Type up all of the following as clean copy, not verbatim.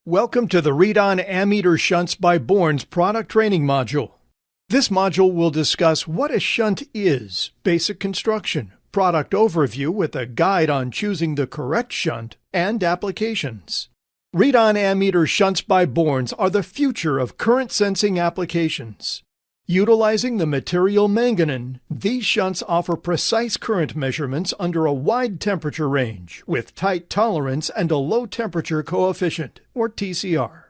Welcome to the Riedon Ammeter Shunts by Bourns product training module. This module will discuss what a shunt is, basic construction, product overview with a guide on choosing the correct shunt, and applications. Riedon Ammeter Shunts by Bourns are the future of current sensing applications. Utilizing the material Manganin, these shunts offer precise current measurements under a wide temperature range with tight tolerance and a low temperature coefficient, or TCR.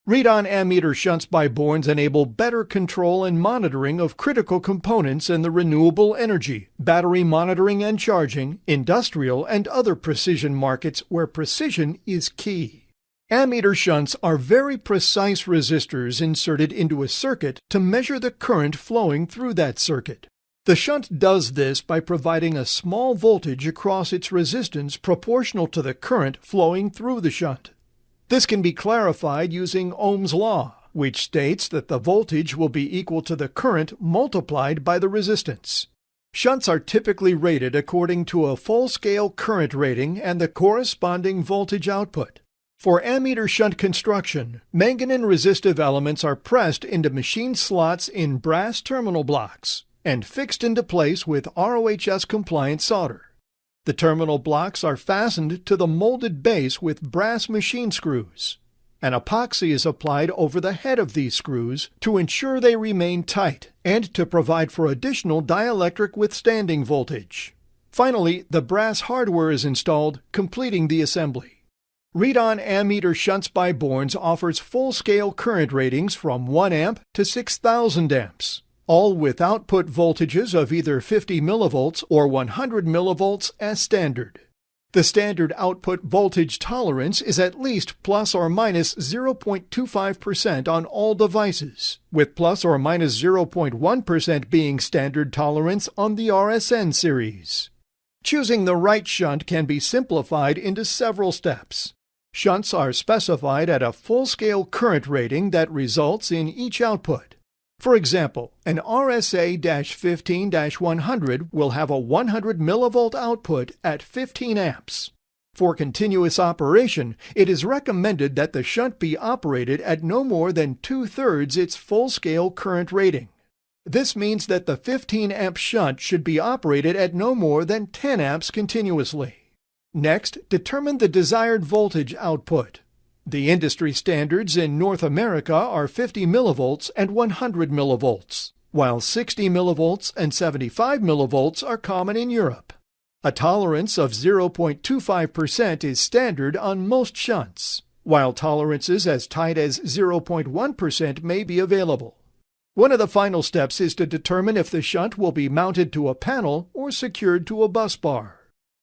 Riedon Ammeter Shunts by Bourns enable better control and monitoring of critical components in the renewable energy, battery monitoring and charging, industrial and other precision markets where precision is key. Ammeter shunts are very precise resistors inserted into a circuit to measure the current flowing through that circuit. The shunt does this by providing a small voltage across its resistance proportional to the current flowing through the shunt. This can be clarified using Ohm's law, which states that the voltage will be equal to the current multiplied by the resistance. Shunts are typically rated according to a full-scale current rating and the corresponding voltage output. For ammeter shunt construction, Manganin resistive elements are pressed into machine slots in brass terminal blocks and fixed into place with RoHS-compliant solder. The terminal blocks are fastened to the molded base with brass machine screws. An epoxy is applied over the head of these screws to ensure they remain tight and to provide for additional dielectric withstanding voltage. Finally, the brass hardware is installed, completing the assembly. Riedon Ammeter Shunts by Bourns offers full-scale current ratings from 1 amp to 6,000 amps, all with output voltages of either 50 millivolts or 100 millivolts as standard. The standard output voltage tolerance is at least plus or minus 0.25% on all devices, with plus or minus 0.1% being standard tolerance on the RSN series. Choosing the right shunt can be simplified into several steps. Shunts are specified at a full-scale current rating that results in each output. For example, an RSA-15-100 will have a 100 millivolt output at 15 amps. For continuous operation, it is recommended that the shunt be operated at no more than 2/3 its full-scale current rating. This means that the 15-amp shunt should be operated at no more than 10 amps continuously. Next, determine the desired voltage output. The industry standards in North America are 50 millivolts and 100 millivolts, while 60 millivolts and 75 millivolts are common in Europe. A tolerance of 0.25% is standard on most shunts, while tolerances as tight as 0.1% may be available. One of the final steps is to determine if the shunt will be mounted to a panel or secured to a bus bar.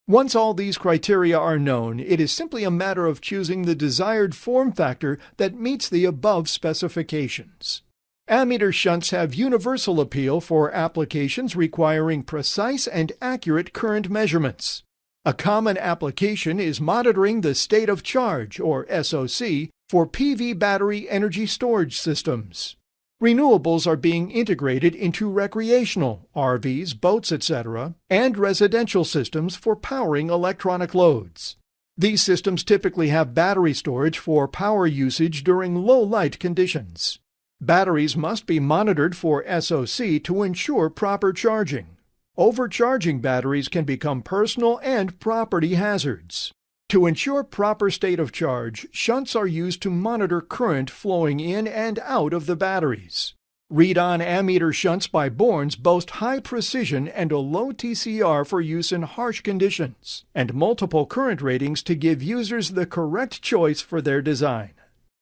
Once all these criteria are known, it is simply a matter of choosing the desired form factor that meets the above specifications. Ammeter shunts have universal appeal for applications requiring precise and accurate current measurements. A common application is monitoring the state of charge, or SOC, for PV battery energy storage systems. Renewables are being integrated into recreational, RVs, boats, etc., and residential systems for powering electronic loads. These systems typically have battery storage for power usage during low light conditions. Batteries must be monitored for SOC to ensure proper charging. Overcharging batteries can become personal and property hazards. To ensure proper state of charge, shunts are used to monitor current flowing in and out of the batteries. Riedon Ammeter Shunts by Bourns boast high precision and a low TCR for use in harsh conditions, and multiple current ratings to give users the correct choice for their design.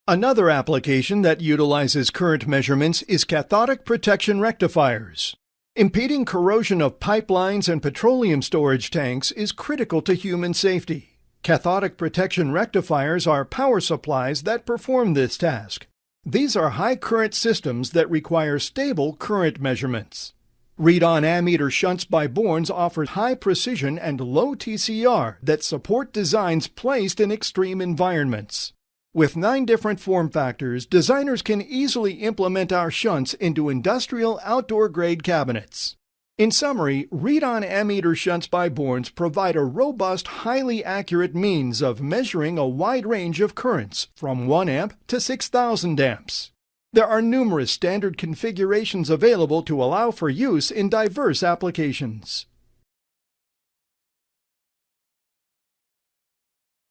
Another application that utilizes current measurements is cathodic protection rectifiers. Impeding corrosion of pipelines and petroleum storage tanks is critical to human safety. Cathodic protection rectifiers are power supplies that perform this task. These are high-current systems that require stable current measurements. Riedon Ammeter Shunts by Bourns offers high precision and low TCR that support designs placed in extreme environments. With 9 different form factors, designers can easily implement our shunts into industrial outdoor-grade cabinets. In summary, Riedon Ammeter Shunts by Bourns provide a robust, highly accurate means of measuring a wide range of currents, from 1 amp to 6,000 amps. There are numerous standard configurations available to allow for use in diverse applications.